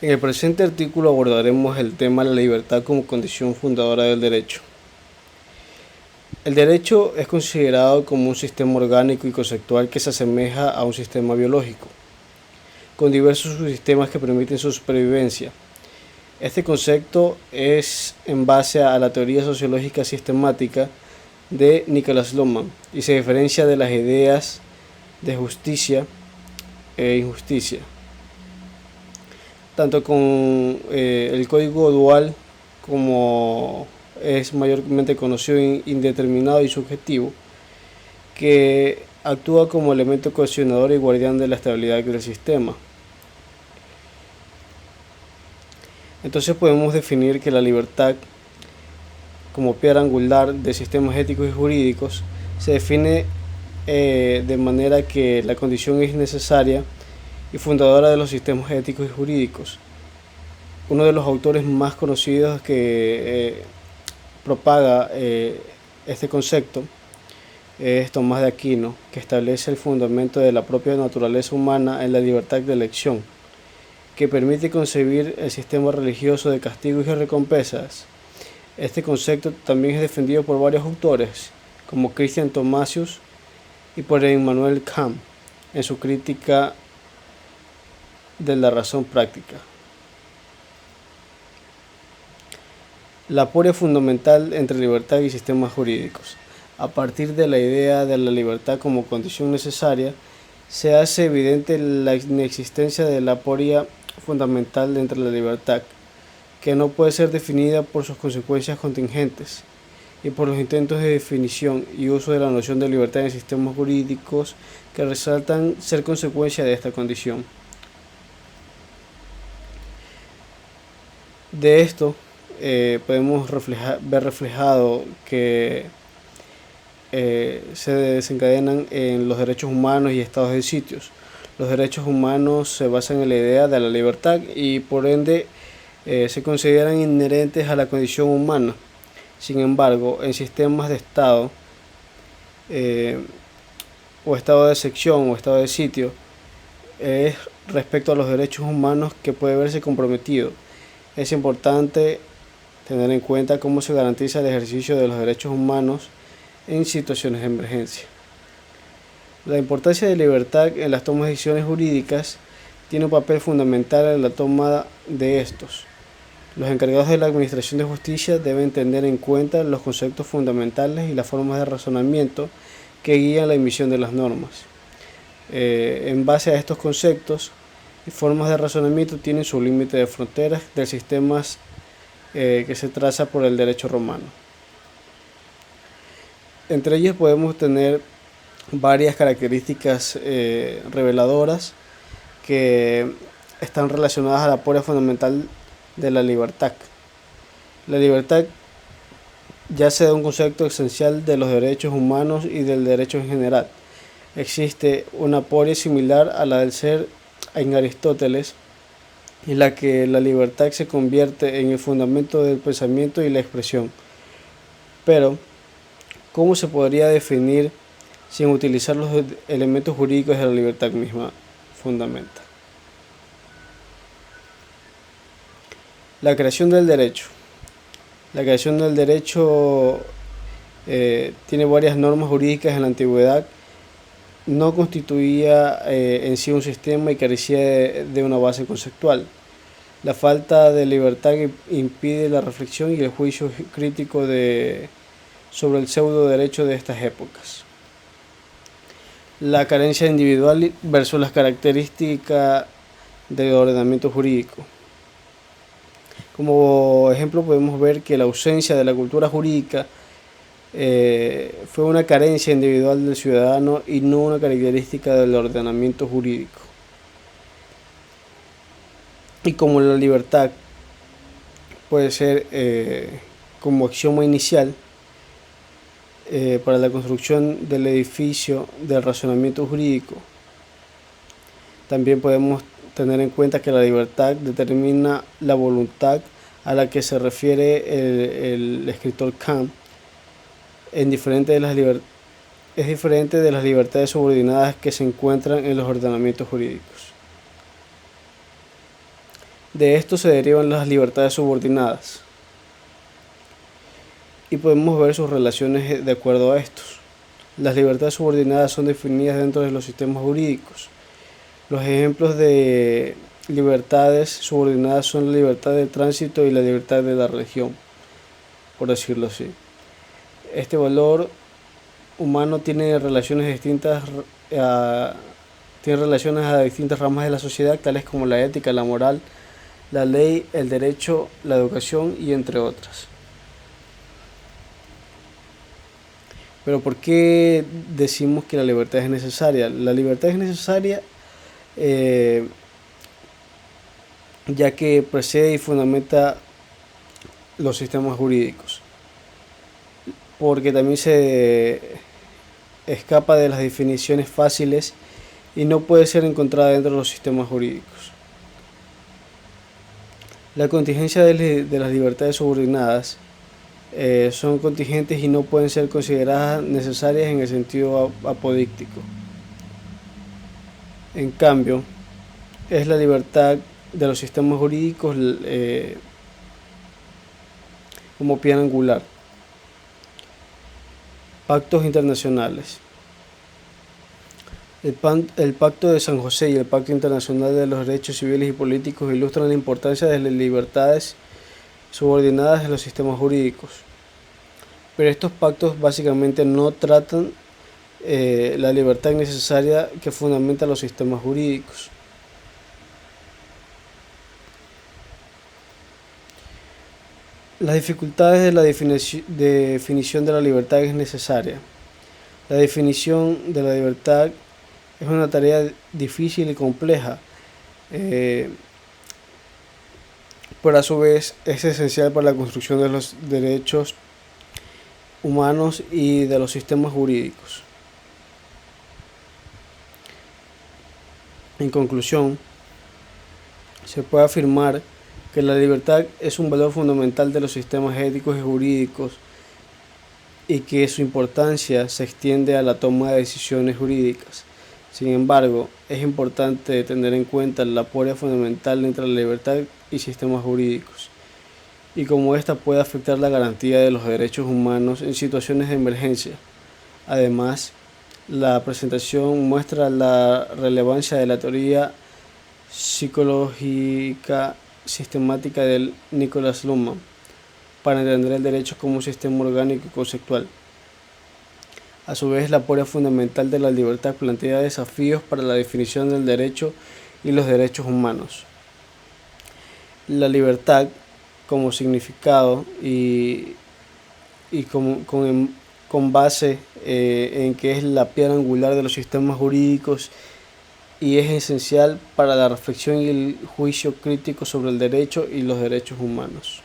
En el presente artículo abordaremos el tema de la libertad como condición fundadora del derecho. El derecho es considerado como un sistema orgánico y conceptual que se asemeja a un sistema biológico, con diversos subsistemas que permiten su supervivencia. Este concepto es en base a la teoría sociológica sistemática de Niklas Luhmann y se diferencia de las ideas de justicia e injusticia. Tanto con el código dual, como es mayormente conocido, indeterminado y subjetivo, que actúa como elemento cohesionador y guardián de la estabilidad del sistema. Entonces podemos definir que la libertad, como piedra angular de sistemas éticos y jurídicos, se define de manera que la condición es necesaria y fundadora de los sistemas éticos y jurídicos. Uno de los autores más conocidos que propaga este concepto es Tomás de Aquino, que establece el fundamento de la propia naturaleza humana en la libertad de elección, que permite concebir el sistema religioso de castigos y recompensas. Este concepto también es defendido por varios autores, como Christian Thomasius y por Immanuel Kant, en su crítica de la razón práctica. La aporia fundamental entre libertad y sistemas jurídicos. A partir de la idea de la libertad como condición necesaria, se hace evidente la inexistencia de la aporia fundamental entre la libertad, que no puede ser definida por sus consecuencias contingentes y por los intentos de definición y uso de la noción de libertad en sistemas jurídicos que resaltan ser consecuencia de esta condición. De esto podemos ver reflejado que se desencadenan en los derechos humanos y estados de sitios. Los derechos humanos se basan en la idea de la libertad y por ende se consideran inherentes a la condición humana. Sin embargo, en sistemas de estado o estado de sección o estado de sitio, es respecto a los derechos humanos que puede verse comprometido. Es importante tener en cuenta cómo se garantiza el ejercicio de los derechos humanos en situaciones de emergencia. La importancia de libertad en las tomas de decisiones jurídicas tiene un papel fundamental en la toma de estos. Los encargados de la administración de justicia deben tener en cuenta los conceptos fundamentales y las formas de razonamiento que guían la emisión de las normas. En base a estos conceptos y formas de razonamiento tienen su límite de fronteras del sistema que se traza por el derecho romano. Entre ellos podemos tener varias características reveladoras que están relacionadas a la aporia fundamental de la libertad. La libertad ya se da un concepto esencial de los derechos humanos y del derecho en general. Existe una aporia similar a la del ser en Aristóteles, en la que la libertad se convierte en el fundamento del pensamiento y la expresión. Pero, ¿cómo se podría definir sin utilizar los elementos jurídicos de la libertad misma fundamenta? La creación del derecho. La creación del derecho tiene varias normas jurídicas en la antigüedad. No constituía en sí un sistema y carecía de una base conceptual. La falta de libertad impide la reflexión y el juicio crítico sobre el pseudo derecho de estas épocas. La carencia individual versus las características del ordenamiento jurídico. Como ejemplo podemos ver que la ausencia de la cultura jurídica fue una carencia individual del ciudadano y no una característica del ordenamiento jurídico. Y como la libertad puede ser como axioma inicial para la construcción del edificio del razonamiento jurídico, también podemos tener en cuenta que la libertad determina la voluntad a la que se refiere el escritor Kant. Es diferente de las libertades subordinadas que se encuentran en los ordenamientos jurídicos. De esto se derivan las libertades subordinadas y podemos ver sus relaciones de acuerdo a estos. Las libertades subordinadas son definidas dentro de los sistemas jurídicos. Los ejemplos de libertades subordinadas son la libertad de tránsito y la libertad de la religión, por decirlo así. Este valor humano tiene relaciones a distintas ramas de la sociedad, tales como la ética, la moral, la ley, el derecho, la educación y entre otras. Pero ¿por qué decimos que la libertad es necesaria? La libertad es necesaria ya que precede y fundamenta los sistemas jurídicos, porque también se escapa de las definiciones fáciles y no puede ser encontrada dentro de los sistemas jurídicos. La contingencia de las libertades subordinadas son contingentes y no pueden ser consideradas necesarias en el sentido apodíctico. En cambio, es la libertad de los sistemas jurídicos como piedra angular. Pactos internacionales. El Pacto de San José y el Pacto Internacional de los Derechos Civiles y Políticos ilustran la importancia de las libertades subordinadas en los sistemas jurídicos. Pero estos pactos básicamente no tratan la libertad necesaria que fundamenta los sistemas jurídicos. Las dificultades de la definición de la libertad es necesaria. La definición de la libertad es una tarea difícil y compleja, pero a su vez es esencial para la construcción de los derechos humanos y de los sistemas jurídicos. En conclusión, se puede afirmar que la libertad es un valor fundamental de los sistemas éticos y jurídicos y que su importancia se extiende a la toma de decisiones jurídicas. Sin embargo, es importante tener en cuenta la apoyo fundamental entre la libertad y sistemas jurídicos, y cómo ésta puede afectar la garantía de los derechos humanos en situaciones de emergencia. Además, la presentación muestra la relevancia de la teoría psicológica sistemática de Niklas Luhmann para entender el derecho como un sistema orgánico y conceptual. A su vez, la apoyo fundamental de la libertad plantea desafíos para la definición del derecho y los derechos humanos. La libertad como significado y con base en que es la piedra angular de los sistemas jurídicos y es esencial para la reflexión y el juicio crítico sobre el derecho y los derechos humanos.